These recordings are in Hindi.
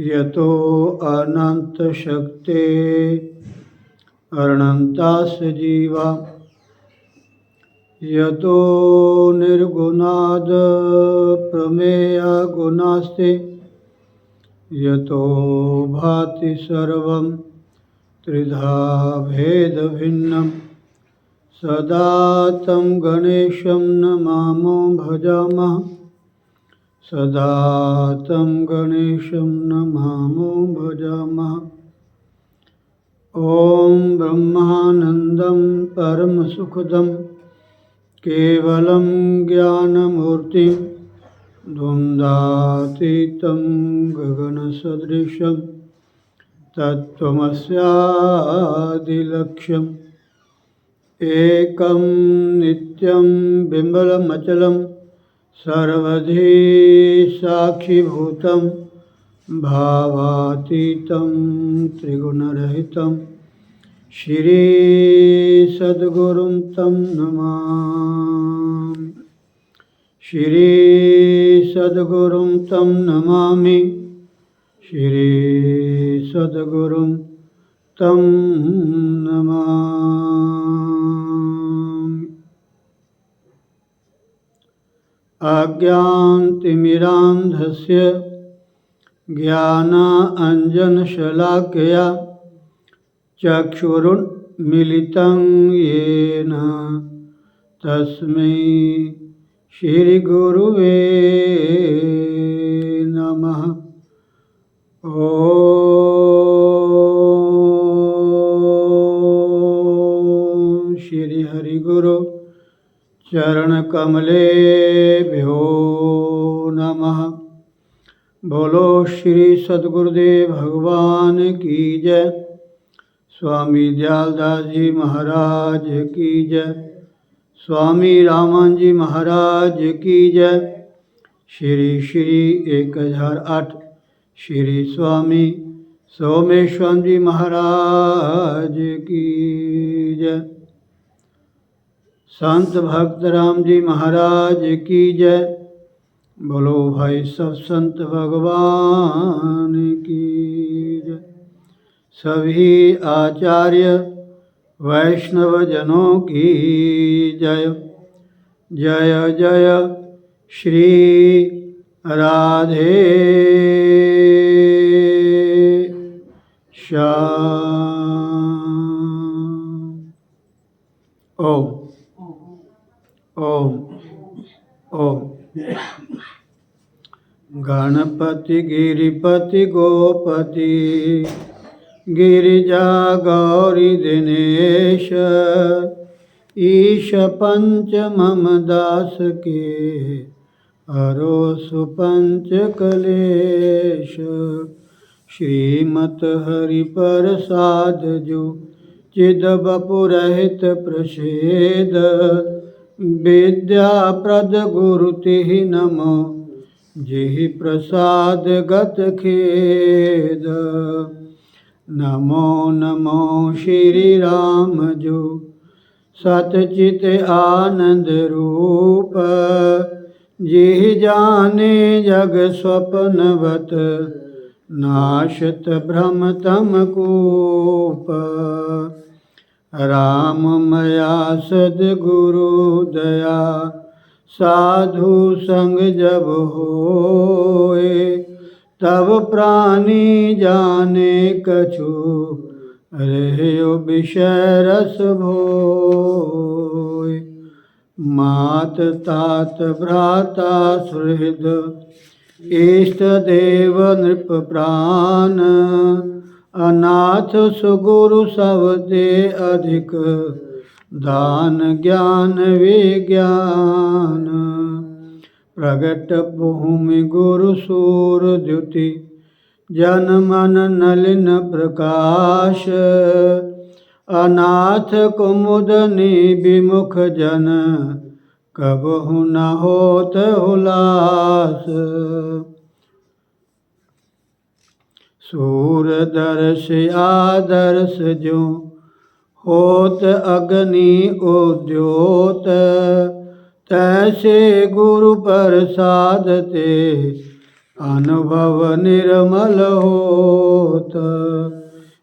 यतो अनंत शक्ते अनंतास जीवा यतो निर्गुणाद प्रमेया गुणास्ते यतो भाति सर्वं त्रिधा भेद भिन्नं सदा तं गणेशं नमामो भजामः सदा तं गणेशं नमामो भजामः। ॐ ब्रह्मानन्दं परमसुखदं केवलं ज्ञानमूर्तिं द्वन्द्वातीतं गगनसदृशं तत्त्वमस्यादिलक्ष्यम् एकं नित्यं बिम्बलमचलं सर्वधी साक्षिभूतं भावातीतं त्रिगुणरहितं श्रीसद्गुरुं तं नमामि श्रीसद्गुरुं तं नमामि श्रीसद्गुरुं तं नमामि। अज्ञानतिमिरान्धस्य ज्ञानाञ्जनशलाकया चक्षुरुन्मीलितं येन तस्मै श्रीगुरुवे नमः। ॐ श्री हरिगुरु चरणकमलेभ्यो नमः। बोलो श्री सद्गुरुदेव भगवान की जय। स्वामी दयालदास जी महाराज की जय। स्वामी रामान जी महाराज की जय। श्री श्री 1008 श्री स्वामी सोमेश्वर जी महाराज की जय। संत भक्त राम जी महाराज की जय। बोलो भाई सब संत भगवान की जय। सभी आचार्य वैष्णव जनों की जय। जय जय श्री राधे श्याम। ओम ओम ओम। गणपति गिरिपति गोपति गिरिजा गौरी दिनेश ईश पंच मम दास के हरो सुपंच कलेश। श्रीमत हरि प्रसाद जो चिद बपुरहित प्रसेद विद्याप्रद गुरु तिहि नमो जिहि प्रसाद गत खेद। नमो नमो श्री राम जो सतचित आनंद रूप। जिहि जाने जग स्वप्नवत नाशत भ्रम तम कूप। राम मया सद्गुरु दया साधु संग जब होए। तब प्राणी जाने कछु रह्यो विषय रस भोए। मात तात भ्राता सुहृद इष्ट देव नृप प्राण। अनाथ सुगुरु सब ते अधिक दान ज्ञान विज्ञान। प्रगट भूमि गुरु सूर द्युति जन मन नलिन प्रकाश। अनाथ कुमुदनी विमुख जन कबहु न होत हुलास। सूरदर्श आदर्श जो होत अग्नि उद्योत। तैसे गुरु प्रसाद ते अनुभव निर्मल होत।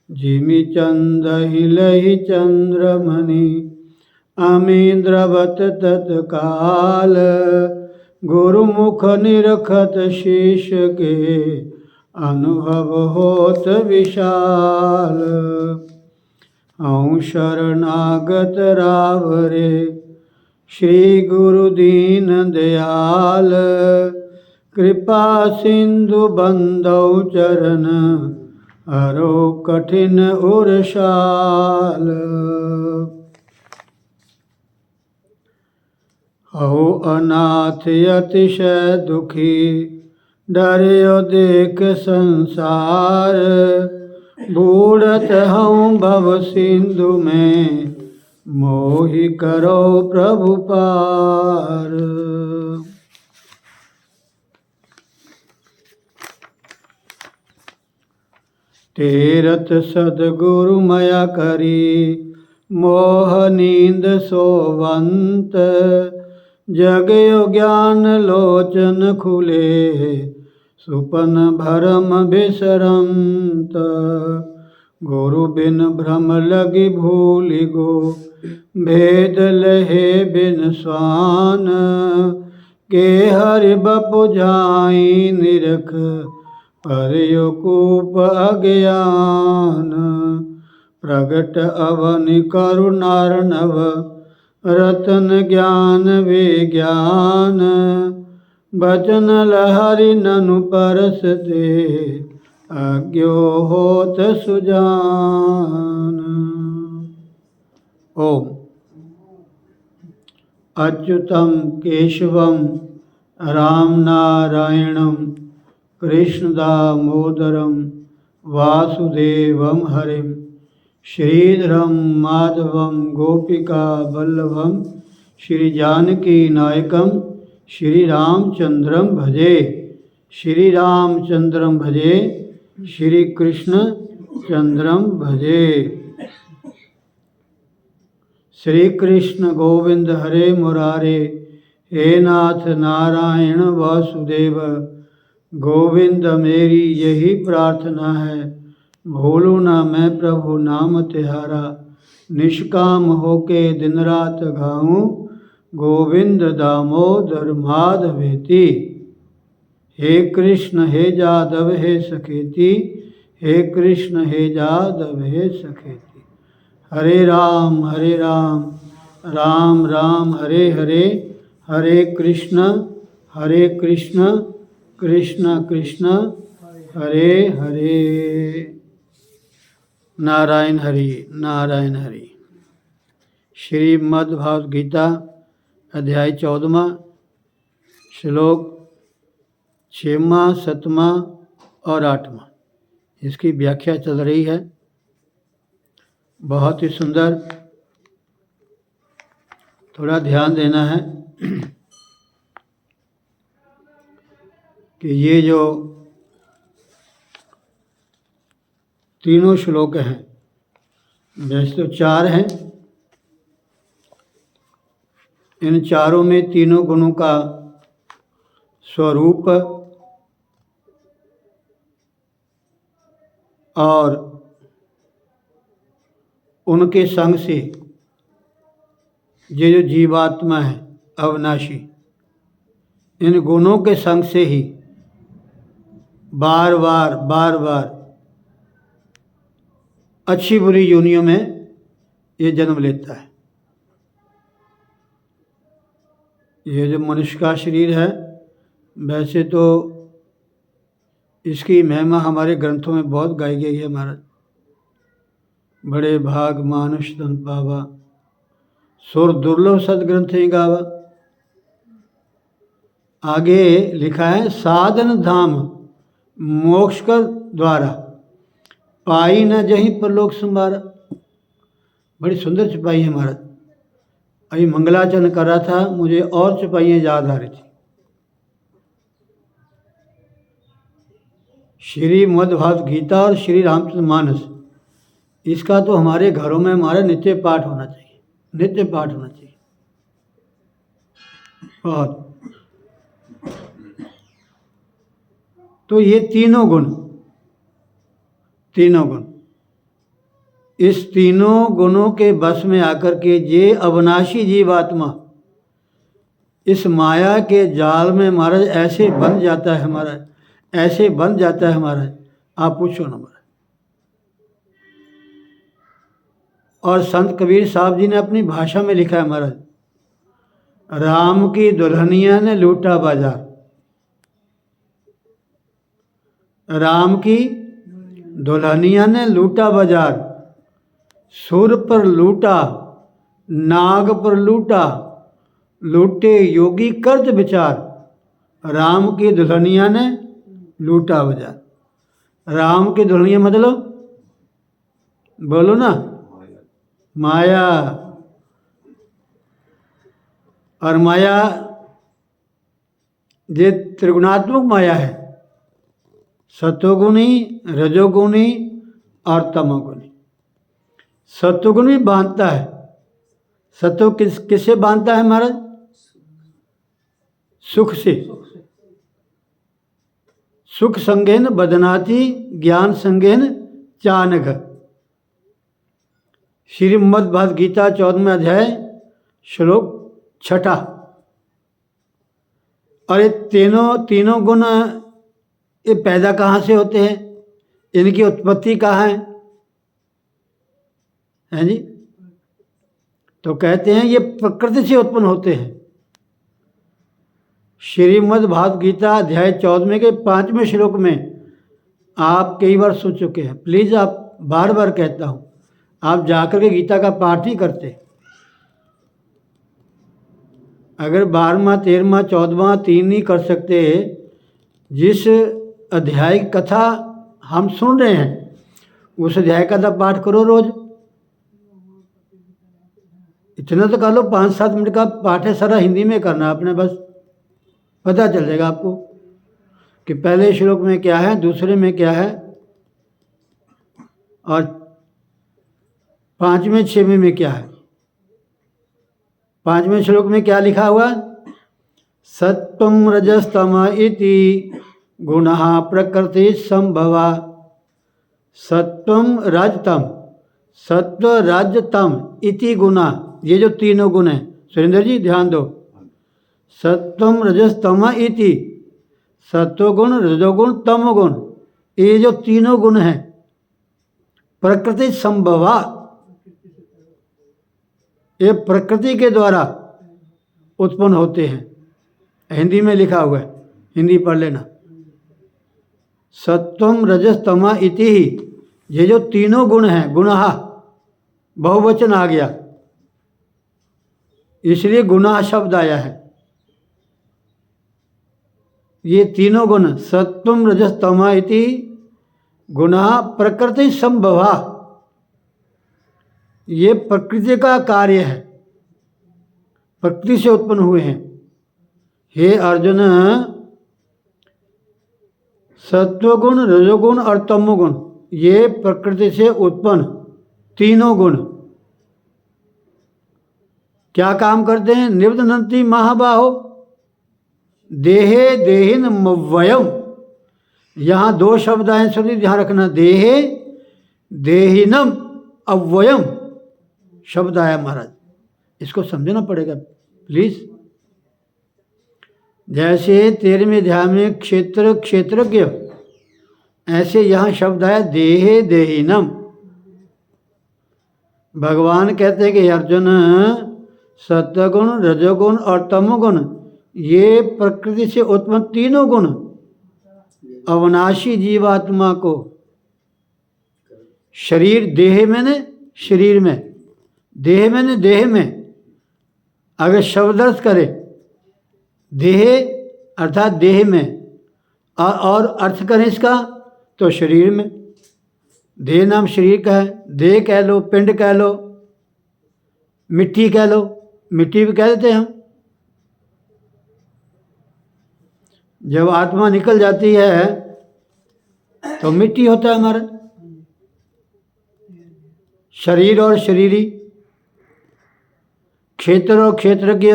जिमि चंद हिलहि चंद्रमणि अमी द्रवत तत्काल। गुरुमुख निरखत शीश के अनुभव होत विशाल। हूँ शरणागत रावरे श्री गुरु दीन दयाल। कृपा सिंधु बंदौ चरण हरो कठिन उरसाल। हौ अनाथ अतिशय दुखी डर्यो देख संसार। बूढ़त हूँ भव सिंधु में मोहि करो प्रभु पार। तेरत सदगुरु मया करी मोह नींद सोवंत। जगयो ज्ञान लोचन खुले सुपन भरम बिसरंत। गुरु बिन भ्रम लगी भूलि गो भेद लहे बिन स्वान। के हरि बपु जाई निरख परयो कूप अज्ञान। प्रगट अवनि करुणार्णव रतन ज्ञान विज्ञान। बचन लहरि ननु परस ते अज्ञो होत सुजान। ओम अच्युतम केशवम राम नारायणम कृष्ण दामोदरम वासुदेवम हरिम। श्रीधरम माधवम गोपिका वल्लभम श्री जानकी नायकम श्री रामचंद्रम भजे। श्री रामचंद्रम भजे श्री कृष्ण चंद्रम भजे। श्री कृष्ण गोविंद हरे मुरारे हे नाथ नारायण वासुदेव। गोविंद मेरी यही प्रार्थना है भूलूँ ना मैं प्रभु नाम तिहारा। निष्काम होके दिन रात गाऊं गोविंद दामोदर माधवेति। हे कृष्ण हे जादव हे सखेति। हे कृष्ण हे जादव हे सखेति। हरे राम राम राम हरे हरे। हरे कृष्ण कृष्ण कृष्ण हरे हरे। नारायण हरि नारायण हरि। श्रीमद् भागवत गीता अध्याय 14 श्लोक 6वां 7वां और 8वां। इसकी व्याख्या चल रही है। बहुत ही सुंदर थोड़ा ध्यान देना है कि ये जो तीनों श्लोक हैं, वैसे तो 4 हैं, इन चारों में तीनों गुणों का स्वरूप और उनके संग से ये जो जीवात्मा है अविनाशी, इन गुणों के संग से ही बार बार अच्छी बुरी योनियों में ये जन्म लेता है। ये जो मनुष्य का शरीर है, वैसे तो इसकी महिमा हमारे ग्रंथों में बहुत गाई गई है महाराज। बड़े भाग मानुष तन पावा, सुर दुर्लभ सदग्रंथ ही गावा। आगे लिखा है साधन धाम मोक्ष कर द्वारा, पाई न जहीं परलोक संभारा। बड़ी सुंदर चौपाई है महाराज। अभी मंगलाचरण कर रहा था, मुझे और चौपाइयाँ याद आ रही थी। श्रीमद् भागवत गीता और श्री रामचरित मानस, इसका तो हमारे घरों में हमारा नित्य पाठ होना चाहिए, नित्य पाठ होना चाहिए। बहुत। तो ये तीनों गुण, इस तीनों गुणों के बस में आकर के ये अविनाशी जीवात्मा इस माया के जाल में महाराज ऐसे बन जाता है महाराज, ऐसे बन जाता है महाराज, आप पूछो ना महाराज। और संत कबीर साहब जी ने अपनी भाषा में लिखा है महाराज, राम की दुल्हनिया ने लूटा बाजार। राम की दुल्हनिया ने लूटा बाजार, सुर पर लूटा नाग पर लूटा, लूटे योगी कर्ज विचार। राम की दुल्हनिया ने लूटा बाजार। राम की दुल्हनिया मतलब बोलो ना, माया। और माया ये त्रिगुणात्मक माया है, सत्वगुणी, रजोगुणी और तमोगुणी। सत्वगुण भी बांधता है। सत्व किससे बांधता है महाराज? सुख से। सुख संगेन बदनाति, ज्ञान संगेन चानघ। श्रीमद् भागवत गीता 14वें अध्याय श्लोक 6। और ये तीनों गुण ये पैदा कहाँ से होते हैं? इनकी उत्पत्ति कहाँ है? हैं जी? तो कहते हैं ये प्रकृति से उत्पन्न होते हैं। श्रीमद् भागवत गीता अध्याय 14वें के 5वें श्लोक में आप कई बार सुन चुके हैं। प्लीज़ आप बार बार कहता हूँ, आप जाकर के गीता का पाठ नहीं करते। अगर 12वां 13वां 14वां 3 नहीं कर सकते, जिस अध्याय की कथा हम सुन रहे हैं उस अध्याय का पाठ करो रोज। इतना तो कर लो, 5-7 मिनट का पाठ है, सारा हिंदी में करना आपने, बस पता चल जाएगा आपको कि पहले श्लोक में क्या है, दूसरे में क्या है और 5वें 6वें में क्या है। 5वें श्लोक में क्या लिखा हुआ? सत्वं रजस्तम इति गुणः प्रकृति संभवा। सत्वं रजतम, सत्व रजतम इति गुणा, ये जो तीनों गुण हैं, सुरेंद्र जी ध्यान दो। सत्वम रजस्तम इति, सत्वगुण, रजोगुण, तमोगुण, ये जो तीनों गुण हैं प्रकृति संभवा, ये प्रकृति के द्वारा उत्पन्न होते हैं। हिंदी में लिखा हुआ है, हिंदी पढ़ लेना। सत्वम रजस्तम इति ही, ये जो तीनों गुण हैं, गुणः बहुवचन आ गया, इसलिए गुणः शब्द आया है। ये तीनों गुण सत्वम रजस्तम इति गुणः प्रकृति संभवा, ये प्रकृति का कार्य है। प्रकृति से उत्पन्न हुए हैं। हे अर्जुन, सत्वगुण, रजोगुण और तमोगुण ये प्रकृति से उत्पन्न तीनों गुण क्या काम करते हैं? निबध्नन्ति महाबाहो देहे देहिन मव्वयम। यहाँ दो शब्द आए, सभी ध्यान रखना। देहे देहिनम अव्वयम शब्द आया महाराज, इसको समझना पड़ेगा प्लीज। जैसे 13वें अध्याय में क्षेत्र क्षेत्रज्ञ, ऐसे यहाँ शब्द आया देहे देहिनम। भगवान कहते हैं कि अर्जुन, सत्वगुण, रजोगुण और तमोगुण ये प्रकृति से उत्पन्न तीनों गुण अविनाशी जीवात्मा को शरीर, देह में ने शरीर में, देह में ने देह में, अगर शब्दर्थ करे देह अर्थात देह में, और अर्थ करें इसका तो शरीर में। देह नाम शरीर का है। देह कह लो, पिंड कह लो, मिट्टी कह लो, मिट्टी भी कह देते हैं हम। जब आत्मा निकल जाती है तो मिट्टी होता है हमारा शरीर और शरीरी, क्षेत्र और क्षेत्रज्ञ,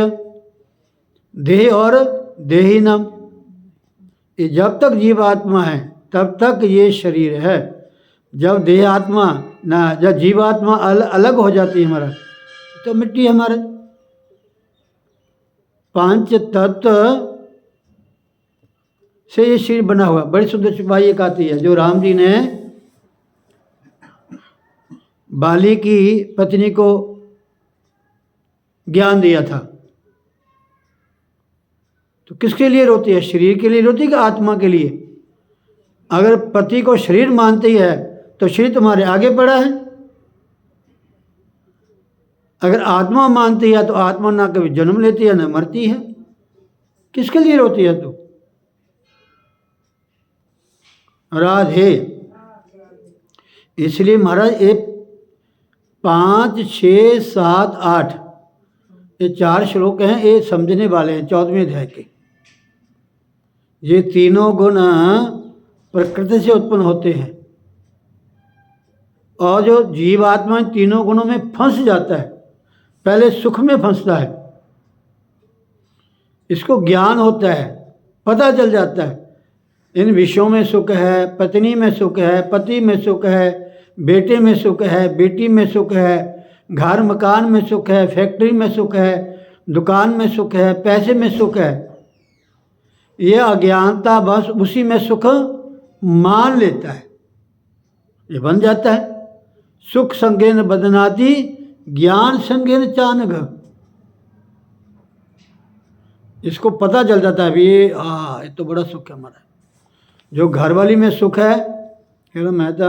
देह और देही नाम। ये जब तक जीव आत्मा है तब तक ये शरीर है। जब देह आत्मा ना, जब जीवात्मा अलग हो जाती है हमारा, तो मिट्टी हमारा। पांच तत्व से ये शरीर बना हुआ। बड़ी सुंदर छुपाई एक आती है जो राम जी ने बाली की पत्नी को ज्ञान दिया था। तो किसके लिए रोती है? शरीर के लिए रोती है कि आत्मा के लिए? अगर पति को शरीर मानती है तो शरीर तुम्हारे आगे पड़ा है। अगर आत्मा मानती है तो आत्मा ना कभी जन्म लेती है ना मरती है। किसके लिए रोती है तू? राधे। इसलिए महाराज ये 5, 6, 7, 8 ये 4 श्लोक हैं, ये समझने वाले हैं 14वें अध्याय के। ये तीनों गुण प्रकृति से उत्पन्न होते हैं और जो जीवात्मा तीनों गुणों में फंस जाता है, पहले सुख में फंसता है, इसको ज्ञान होता है, पता चल जाता है इन विषयों में सुख है, पत्नी में सुख है, पति में सुख है, बेटे में सुख है, बेटी में सुख है, घर मकान में सुख है, फैक्ट्री में सुख है, दुकान में सुख है, पैसे में सुख है। यह अज्ञानता बस उसी में सुख मान लेता है, ये बन जाता है। सुख संगेन बदनाती ज्ञान संगेन चानघ। इसको पता चल जाता है ये तो बड़ा सुख है हमारा। जो घरवाली में सुख है, कह रहा मैं तो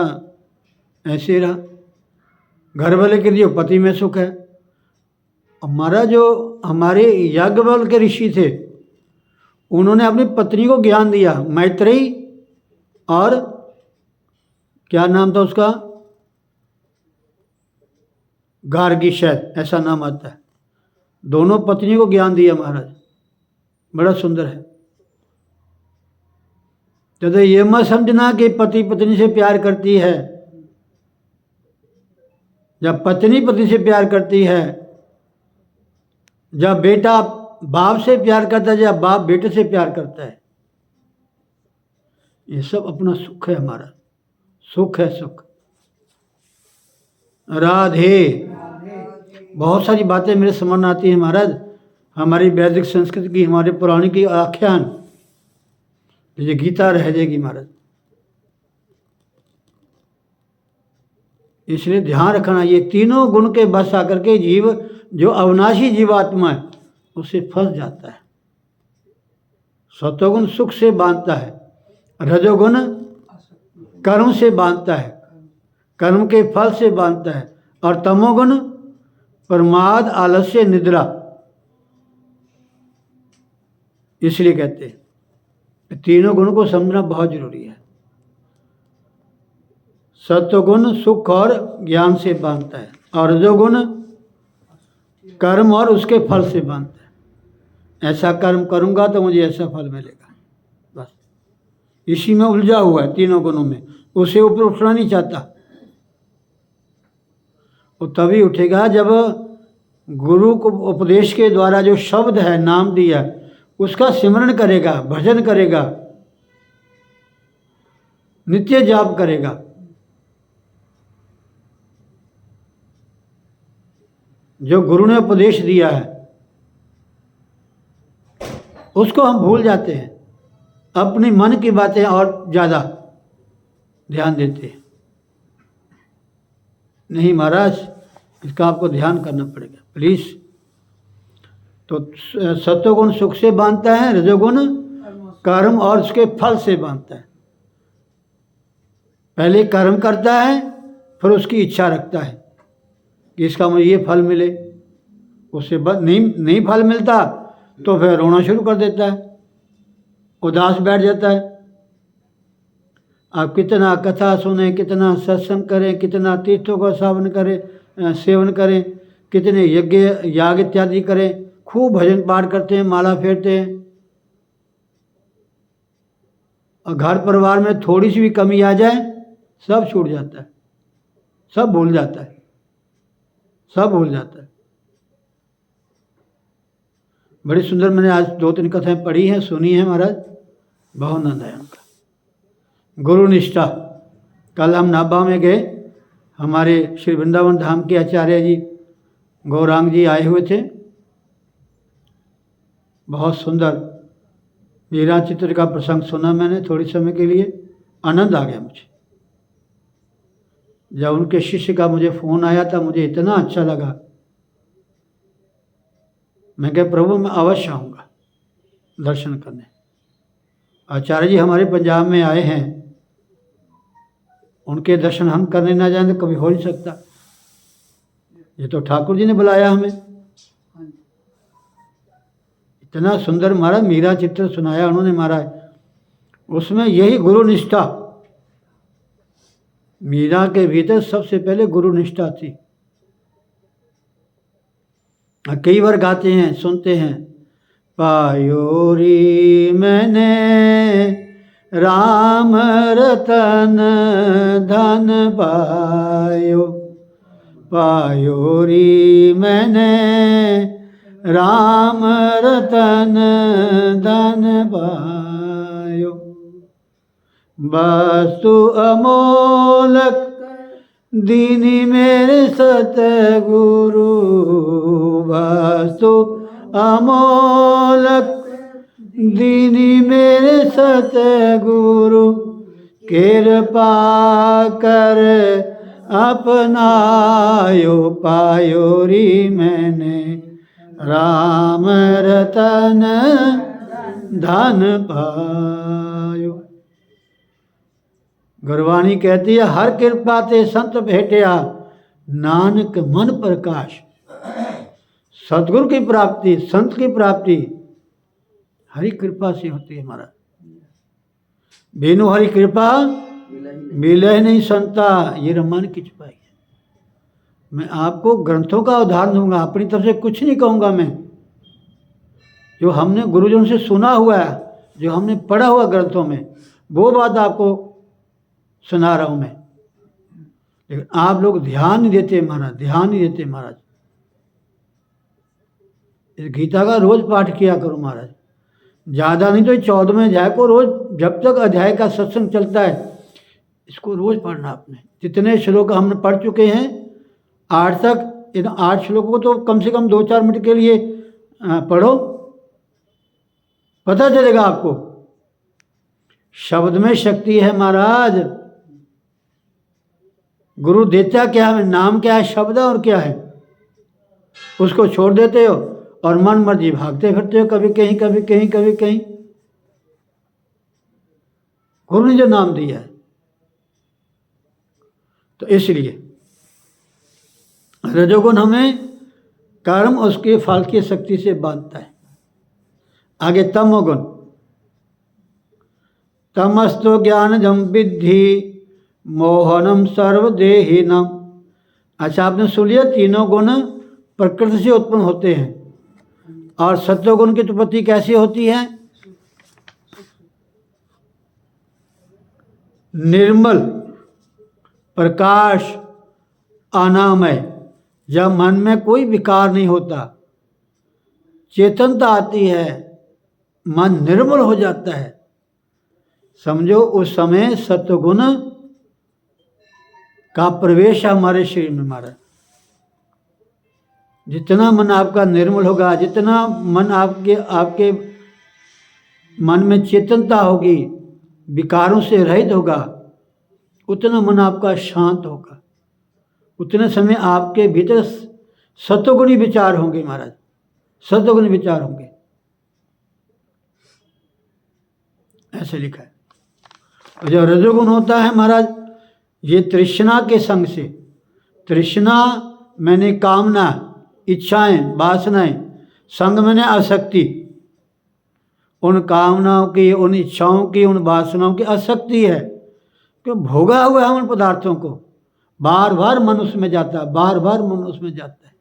ऐसे ही रहा। घर वाले के लिए पति में सुख है। हमारा जो हमारे याज्ञवल्क्य के ऋषि थे, उन्होंने अपनी पत्नी को ज्ञान दिया। मैत्रेयी और क्या नाम था उसका, गार्गी, शायद ऐसा नाम आता है। दोनों पत्नी को ज्ञान दिया महाराज, बड़ा सुंदर है। तो ये मत समझना कि पति पत्नी से प्यार करती है। जब पत्नी पति से प्यार करती है, जब बेटा बाप से प्यार करता है, जब बाप बेटे से प्यार करता है, ये सब अपना सुख है हमारा। सुख है सुख। राधे। बहुत सारी बातें मेरे समझ आती हैं महाराज, हमारी वैदिक संस्कृति की, हमारे पुराने की आख्यान। ये गीता रह जाएगी महाराज। इसलिए ध्यान रखना, ये तीनों गुण के बस आकर के जीव जो अविनाशी जीवात्मा है उससे फंस जाता है। सत्वगुण सुख से बांधता है, रजोगुण कर्म से बांधता है, कर्म के फल से बांधता है, और तमोगुण प्रमाद, आलस्य, निद्रा। इसलिए कहते हैं तीनों गुण को समझना बहुत जरूरी है। सत्वगुण सुख और ज्ञान से बांधता है, और रजोगुण कर्म और उसके फल से बांधता है। ऐसा कर्म करूंगा तो मुझे ऐसा फल मिलेगा, बस इसी में उलझा हुआ है, तीनों गुणों में। उसे ऊपर उठना नहीं चाहता। वो तभी उठेगा जब गुरु को उपदेश के द्वारा जो शब्द है, नाम दिया, उसका सिमरण करेगा, भजन करेगा, नित्य जाप करेगा। जो गुरु ने उपदेश दिया है उसको हम भूल जाते हैं, अपनी मन की बातें और ज़्यादा ध्यान देते हैं। नहीं महाराज, इसका आपको ध्यान करना पड़ेगा प्लीज़। तो सत्वगुण सुख से बांधता है, रजोगुण कर्म और उसके फल से बांधता है। पहले कर्म करता है, फिर उसकी इच्छा रखता है कि इसका मुझे ये फल मिले। उससे नहीं फल मिलता तो फिर रोना शुरू कर देता है, उदास बैठ जाता है। आप कितना कथा सुने, कितना सत्संग करें, कितना तीर्थों का सेवन करें, कितने यज्ञ याग इत्यादि करें, खूब भजन पाठ करते हैं, माला फेरते हैं, और घर परिवार में थोड़ी सी भी कमी आ जाए सब छूट जाता है, सब भूल जाता है, सब भूल जाता है। बड़ी सुंदर मैंने आज 2-3 कथाएं पढ़ी हैं, सुनी हैं महाराज, बहुत आनंद आया उनका। गुरु निष्ठा। कल हम नाभा में गए, हमारे श्री वृंदावन धाम के आचार्य जी गौरांग जी आए हुए थे। बहुत सुंदर मीरा चित्र का प्रसंग सुना मैंने थोड़ी समय के लिए, आनंद आ गया मुझे। जब उनके शिष्य का मुझे फ़ोन आया था, मुझे इतना अच्छा लगा। मैं कहा प्रभु मैं अवश्य आऊँगा दर्शन करने। आचार्य जी हमारे पंजाब में आए हैं, उनके दर्शन हम करने ना जाएं तो कभी हो नहीं सकता। ये तो ठाकुर जी ने बुलाया हमें। इतना सुंदर महाराज मीरा चित्र सुनाया उन्होंने महाराज, उसमें यही गुरु निष्ठा। मीरा के भीतर सबसे पहले गुरु निष्ठा थी। कई बार गाते हैं, सुनते हैं, पायोरी मैंने राम रतन धन पायो, पायोरी मैंने राम रतन धन पायो, वस्तु अमोलक दीनी मेरे सतगुरु, वस्तु अमोलक दीनी मेरे सतगुरु, कृपा कर अपनायो, पायोरी मैंने राम रतन धन पायो। गुरबाणी कहती है हर कृपा ते संत भेटिया, नानक मन प्रकाश। सतगुरु की प्राप्ति, संत की प्राप्ति हरि कृपा से होती है महाराज। बिनु हरि कृपा मिले नहीं संता, ये रामायण की छुपाई है। मैं आपको ग्रंथों का उदाहरण दूंगा, अपनी तरफ से कुछ नहीं कहूँगा मैं। जो हमने गुरुजनों से सुना हुआ है, जो हमने पढ़ा हुआ ग्रंथों में, वो बात आपको सुना रहा हूँ मैं। लेकिन आप लोग ध्यान नहीं देते महाराज, ध्यान नहीं देते महाराज। इस गीता का रोज पाठ किया करो महाराज, ज़्यादा नहीं तो 14वें अध्याय को रोज, जब तक अध्याय का सत्संग चलता है इसको रोज पढ़ना आपने। जितने श्लोक हमने पढ़ चुके हैं 8 तक, इन 8 श्लोकों को तो कम से कम 2-4 मिनट के लिए पढ़ो, पता चलेगा आपको। शब्द में शक्ति है महाराज। गुरु देता क्या है, नाम क्या है, शब्द है, और क्या है। उसको छोड़ देते हो और मन मर्जी भागते फिरते हो, कभी कहीं कभी कहीं कभी कहीं। गुरु ने जो नाम दिया है, तो इसलिए रजोगुण हमें कर्म उसके फल की शक्ति से बांधता है। आगे तमोगुण। तमस्तु ज्ञानजं विद्धि मोहनम सर्वदेहिनम। अच्छा आपने सुन लिया, तीनों गुण प्रकृति से उत्पन्न होते हैं। और सत्वगुण की उत्पत्ति कैसी होती है? निर्मल प्रकाश अनामय, जब मन में कोई विकार नहीं होता, चेतनता आती है, मन निर्मल हो जाता है, समझो उस समय सत्वगुण का प्रवेश हमारे शरीर में। हमारा जितना मन आपका निर्मल होगा, जितना मन आपके मन में चेतनता होगी, विकारों से रहित होगा, उतना मन आपका शांत होगा, उतने समय आपके भीतर सत्वगुणी विचार होंगे। महाराज, सत्वगुणी विचार होंगे, ऐसे लिखा है। और जो रजोगुण होता है महाराज, ये तृष्णा के संग से, तृष्णा मैंने कामना, इच्छाएं, वासनाएं, संग मैंने आसक्ति, उन कामनाओं की, उन इच्छाओं की, उन वासनाओं की आसक्ति है, कि भोगा हुआ है उन पदार्थों को, बार बार मन उसमें जाता है, बार बार मन उसमें जाता है।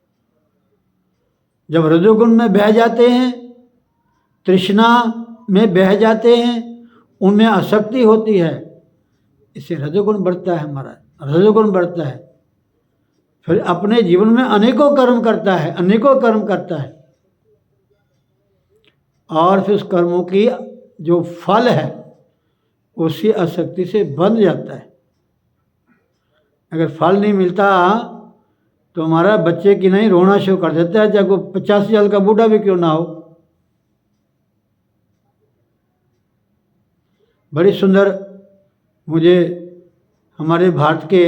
जब रजोगुण में बह जाते हैं, तृष्णा में बह जाते हैं, उनमें आसक्ति होती है, इससे रजोगुण बढ़ता है हमारा, रजोगुण बढ़ता है। फिर अपने जीवन में अनेकों कर्म करता है, अनेकों कर्म करता है, और फिर उस कर्मों की जो फल है उसी आसक्ति से बंध जाता है। अगर फल नहीं मिलता तो हमारा बच्चे की नहीं रोना शुरू कर देता है, चाहे वो 50 साल का बूढ़ा भी क्यों ना हो। बड़ी सुंदर मुझे हमारे भारत के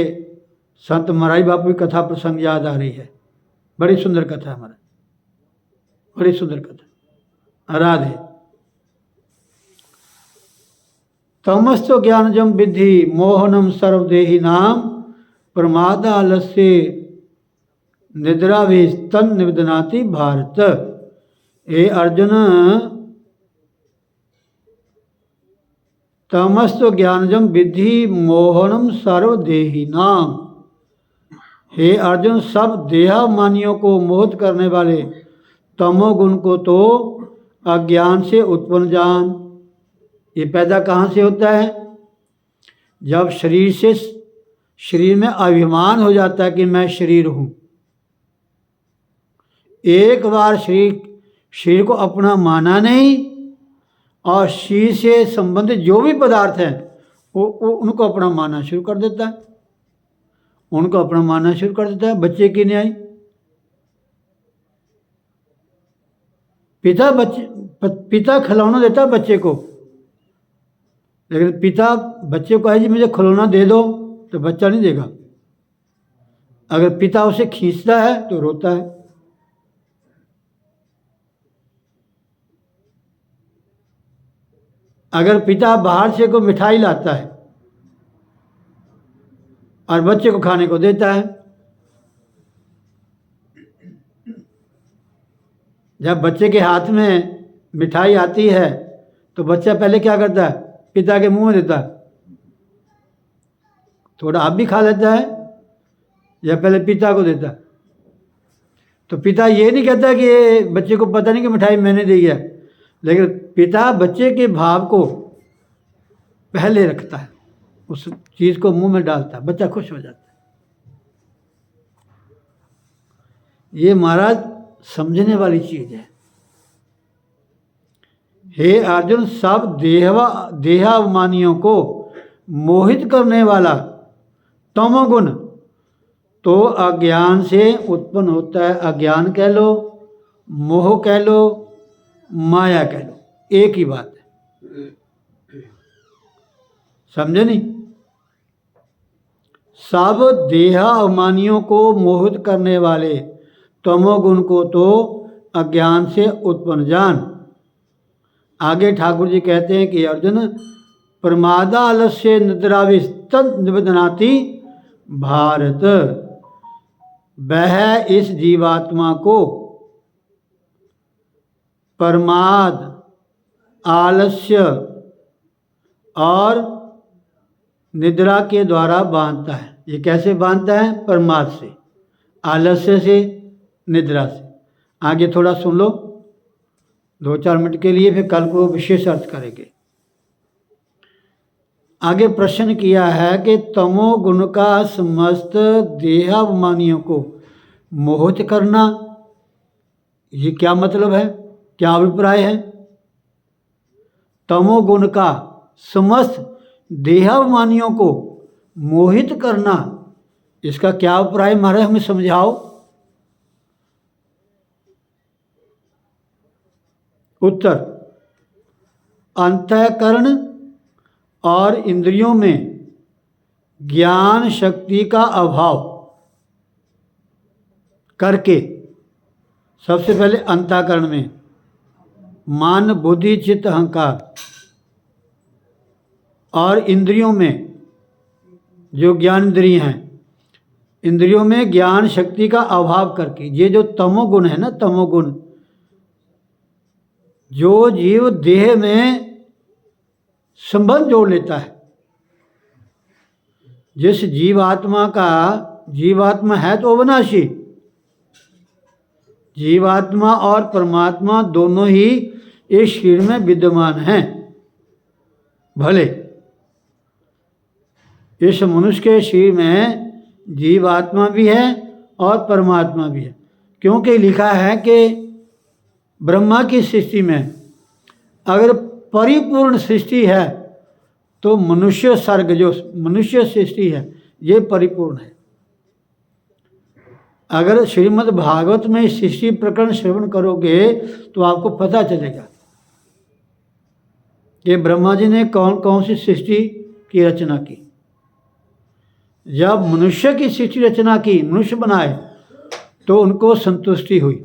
संत महाराज बापू की कथा प्रसंग याद आ रही है। बड़ी सुंदर कथा हमारा, बड़ी सुंदर कथा। राधे। तमस्तु ज्ञानजम विद्धि मोहनम सर्वदेही नाम प्रमादालस्य निद्राभिस्तन निवेदनाति भारत। हे अर्जुन, तमस्तु ज्ञानजम विद्धि मोहनम सर्वदेही नाम। हे अर्जुन, सब देहामानियों को मोहित करने वाले तमोगुण को तो अज्ञान से उत्पन्न जान। ये पैदा कहाँ से होता है? जब शरीर में अभिमान हो जाता है कि मैं शरीर हूँ। एक बार शरीर को अपना माना नहीं, और शरीर से संबंधित जो भी पदार्थ हैं वो उनको अपना मानना शुरू कर देता है, उनको अपना मानना शुरू कर देता है। बच्चे की न्याय, पिता खिलौना देता है बच्चे को, लेकिन पिता बच्चे को कहे जी मुझे खिलौना दे दो, तो बच्चा नहीं देगा। अगर पिता उसे खींचता है तो रोता है। अगर पिता बाहर से कोई मिठाई लाता है और बच्चे को खाने को देता है, जब बच्चे के हाथ में मिठाई आती है तो बच्चा पहले क्या करता है? पिता के मुंह में देता है। थोड़ा आप भी खा लेता है या पहले पिता को देता है? तो पिता ये नहीं कहता कि ये बच्चे को पता नहीं कि मिठाई मैंने दी है, लेकिन पिता बच्चे के भाव को पहले रखता है, उस चीज़ को मुंह में डालता है, बच्चा खुश हो जाता है। ये महाराज समझने वाली चीज़ है। हे अर्जुन, सब देहाभिमानियों को मोहित करने वाला तमोगुण तो अज्ञान से उत्पन्न होता है। अज्ञान कह लो, मोह कह लो, माया कह लो, एक ही बात है। समझे नहीं? सब देहाभिमानियों को मोहित करने वाले तमोगुण को तो अज्ञान से उत्पन्न जान। आगे ठाकुर जी कहते हैं कि अर्जुन, प्रमादालस्य निद्राभिस्तन निवेदनाति भारत। वह इस जीवात्मा को प्रमाद, आलस्य और निद्रा के द्वारा बांधता है। ये कैसे बांधता है? प्रमाद से, आलस्य से, निद्रा से। आगे थोड़ा सुन लो 2-4 मिनट के लिए, फिर कल को विशेष अर्थ करेंगे। आगे प्रश्न किया है कि तमोगुण का समस्त देहाभिमानियों को मोहित करना, ये क्या मतलब है, क्या अभिप्राय है? तमोगुण का समस्त देहाभिमानियों को मोहित करना, इसका क्या अभिप्राय महाराज हमें समझाओ। उत्तर, अंतःकरण और इंद्रियों में ज्ञान शक्ति का अभाव करके, सबसे पहले अंतःकरण में मान बुद्धि चित्त अहंकार, और इंद्रियों में जो ज्ञान इंद्रिय हैं, इंद्रियों में ज्ञान शक्ति का अभाव करके, ये जो तमोगुण है ना, तमोगुण, जो जीव देह में संबंध जोड़ लेता है, जिस जीवात्मा का, जीवात्मा है तो अविनाशी, जीवात्मा और परमात्मा दोनों ही इस शरीर में विद्यमान हैं। भले इस मनुष्य के शरीर में जीवात्मा भी है और परमात्मा भी है, क्योंकि लिखा है कि ब्रह्मा की सृष्टि में अगर परिपूर्ण सृष्टि है तो मनुष्य सर्ग, जो मनुष्य सृष्टि है, ये परिपूर्ण है। अगर श्रीमद् भागवत में सृष्टि प्रकरण श्रवण करोगे तो आपको पता चलेगा कि ब्रह्मा जी ने कौन कौन सी सृष्टि की रचना की। जब मनुष्य की सृष्टि रचना की, मनुष्य बनाए, तो उनको संतुष्टि हुई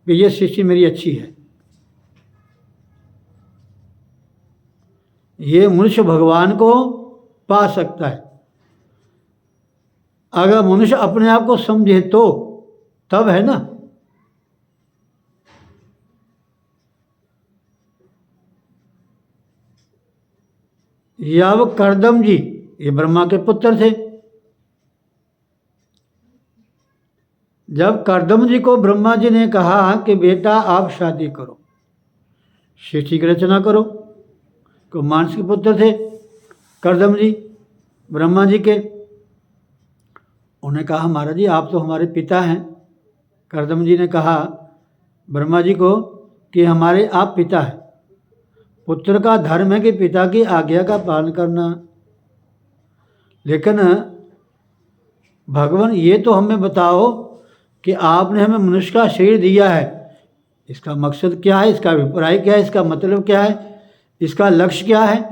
कि ये सृष्टि मेरी अच्छी है। ये मनुष्य भगवान को पा सकता है। अगर मनुष्य अपने आप को समझे तो तब है ना। याव करदम जी ये ब्रह्मा के पुत्र थे। जब करदम जी को ब्रह्मा जी ने कहा कि बेटा आप शादी करो, सृष्टि की रचना करो, तो मानस के पुत्र थे करदम जी ब्रह्मा जी के। उन्हें कहा महाराज जी आप तो हमारे पिता हैं। करदम जी ने कहा ब्रह्मा जी को कि हमारे आप पिता हैं, पुत्र का धर्म है कि पिता की आज्ञा का पालन करना। लेकिन भगवान ये तो हमें बताओ कि आपने हमें मनुष्य का शरीर दिया है, इसका मकसद क्या है, इसका अभिप्राय क्या है, इसका मतलब क्या है, इसका लक्ष्य क्या है।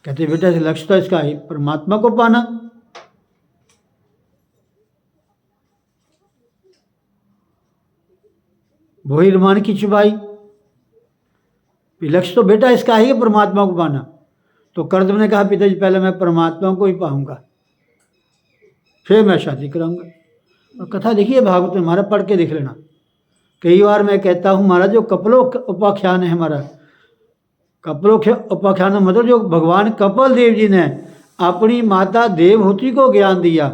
कहते बेटा लक्ष्य तो इसका ही परमात्मा को पाना। वही रमान की चुबाई, लक्ष्य तो बेटा इसका ही है परमात्मा को पाना। तो करदम ने कहा पिताजी पहले मैं परमात्मा को ही पाऊंगा, फिर मैं शादी कराऊंगा। और कथा देखिए भागवत में, हमारा पढ़ के देख लेना। कई बार मैं कहता हूँ महाराज जो कपिलो उपाख्यान है हमारा, कपिलो उपाख्यान मतलब जो भगवान कपिल देव जी ने अपनी माता देवहूति को ज्ञान दिया,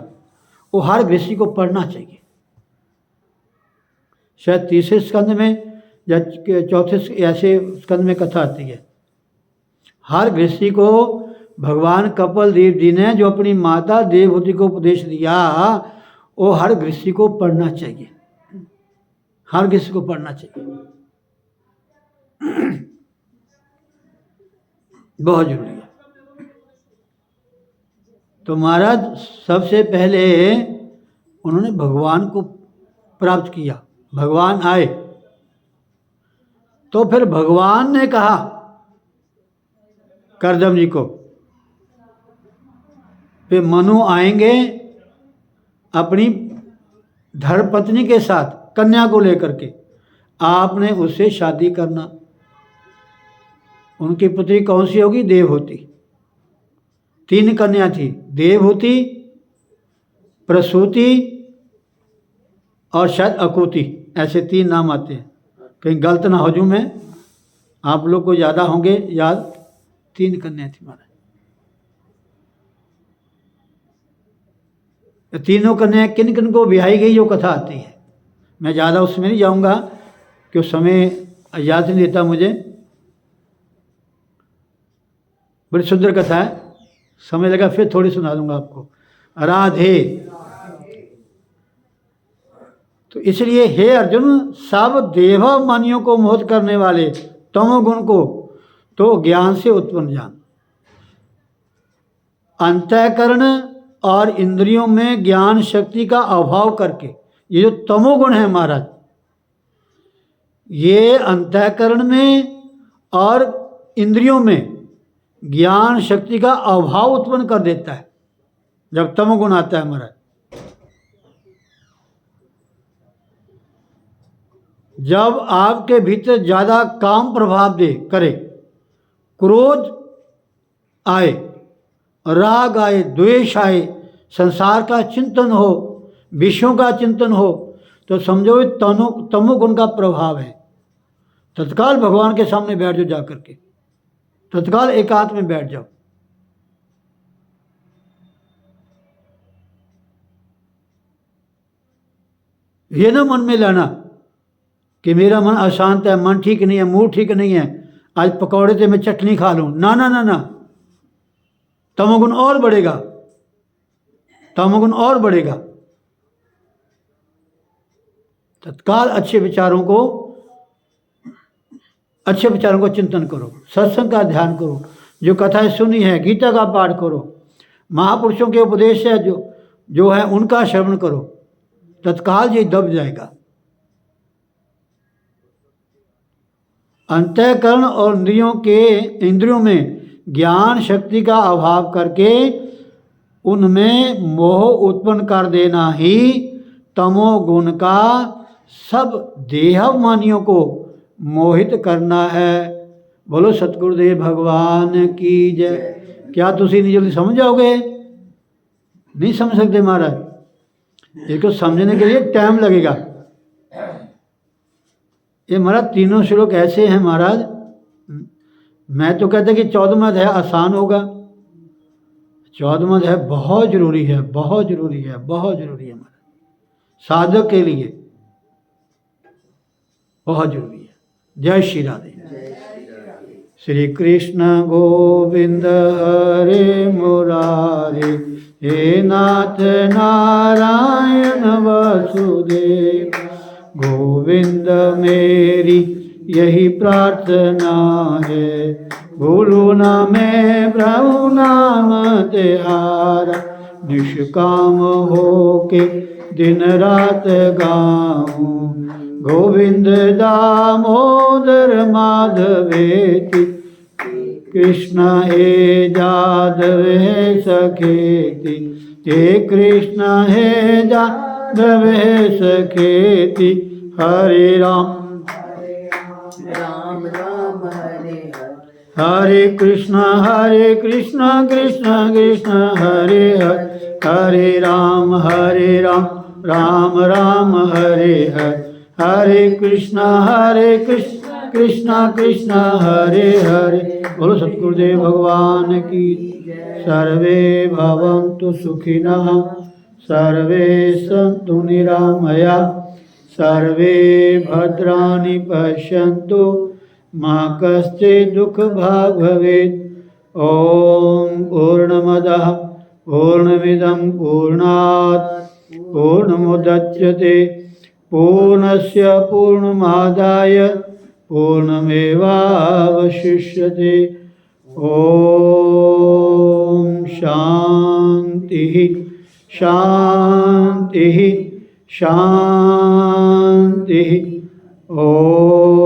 वो हर गृहस्थी को पढ़ना चाहिए। शायद तीसरे स्कंद में या चौथे ऐसे स्कंद में कथा आती है। हर गृहस्थी को भगवान कपिल देव जी ने जो अपनी माता देवहूति को उपदेश दिया, वो हर गृहस्थी को पढ़ना चाहिए, हर गृहस्थी को पढ़ना चाहिए, बहुत जरूरी है। तो महाराज सबसे पहले उन्होंने भगवान को प्राप्त किया, भगवान आए। तो फिर भगवान ने कहा करदम जी को, फिर मनु आएंगे अपनी धर्मपत्नी के साथ, कन्या को लेकर के, आपने उससे शादी करना। उनकी पुत्री कौन सी होगी? देवहूति। 3 कन्या थी, देवहूति, प्रसूति और शायद अकुति, ऐसे 3 नाम आते हैं। कहीं गलत ना हो जूँ मैं, आप लोग को ज़्यादा होंगे याद। 3 कन्या थी महाराज। तीनों कन्याएं किन किन को ब्याही गई, जो कथा आती है। मैं ज़्यादा उसमें नहीं जाऊंगा कि उस समय याद नहीं देता मुझे। बड़ी सुंदर कथा है, समय लगा फिर थोड़ी सुना दूंगा आपको। राधे। तो इसलिए हे अर्जुन, सब देवाभिमानियों को मोहित करने वाले तमोगुण को तो ज्ञान से उत्पन्न जान। अंतःकरण और इंद्रियों में ज्ञान शक्ति का अभाव करके, ये जो तमोगुण है महाराज, ये अंतःकरण में और इंद्रियों में ज्ञान शक्ति का अभाव उत्पन्न कर देता है जब तमोगुण आता है महाराज। जब आपके भीतर ज़्यादा काम प्रभाव दे करे, क्रोध आए, राग आए, द्वेष आए, संसार का चिंतन हो, विषयों का चिंतन हो, तो समझो ये तमोगुण का प्रभाव है। तत्काल भगवान के सामने बैठ जाओ, जा करके तत्काल एकांत में बैठ जाओ। ये ना मन में लाना कि मेरा मन अशांत है, मन ठीक नहीं है, मूड ठीक नहीं है, आज पकौड़े से मैं चटनी खा लूं। ना ना ना ना, तमोगुण और बढ़ेगा, तमोगुण और बढ़ेगा। तत्काल अच्छे विचारों को चिंतन करो, सत्संग का ध्यान करो, जो कथाएं सुनी है, गीता का पाठ करो, महापुरुषों के उपदेश है जो है उनका श्रवण करो, तत्काल ये दब जाएगा। अंतःकरण और इंद्रियों में ज्ञान शक्ति का अभाव करके उनमें मोह उत्पन्न कर देना ही तमोगुण का सब देहाभिमानियों को मोहित करना है। बोलो सतगुरुदेव भगवान की जय। क्या तुसी नहीं जल्दी समझ जाओगे? नहीं समझ सकते महाराज, इसको समझने के लिए टाइम लगेगा। ये महाराज तीनों श्लोक ऐसे हैं महाराज, मैं तो कहता कि 14वां अध्याय आसान होगा, 14वां अध्याय बहुत जरूरी है, बहुत जरूरी है, बहुत जरूरी है महाराज, साधक के लिए बहुत जरूरी है। जय श्री राधे। श्री कृष्ण गोविंद हरे मुरारे, हे नाथ नारायण वासुदेव, गोविंद मेरी यही प्रार्थना है, भूलू ना मैं प्रभु नाम तिहारा, निष्काम हो के दिन रात गाऊं, गोविंद दामोदर माधवेति, कृष्ण हे जादव हे सखेति, हे कृष्ण हे जादव हे सखेति, हरे राम राम राम हरे हरे, हरे कृष्ण कृष्ण कृष्ण हरे हरे, हरे राम राम राम हरे हरे, हरे कृष्ण कृष्ण कृष्ण हरे हरे। बोलो सतगुरुदेव भगवान की। सर्वे भवन्तु सुखिनः, सर्वे सन्तु निरामया, सर्वे भद्राणि पश्यन्तु, मा कश्चित् दुःखभाग् भवेत्। ओम पूर्णमदः पूर्णमिदं पूर्णात् पूर्णमुदच्यते, पूर्णस्य पूर्णमादाय पूर्णमेवावशिष्यते। ओम शांति शांति शांति। ओम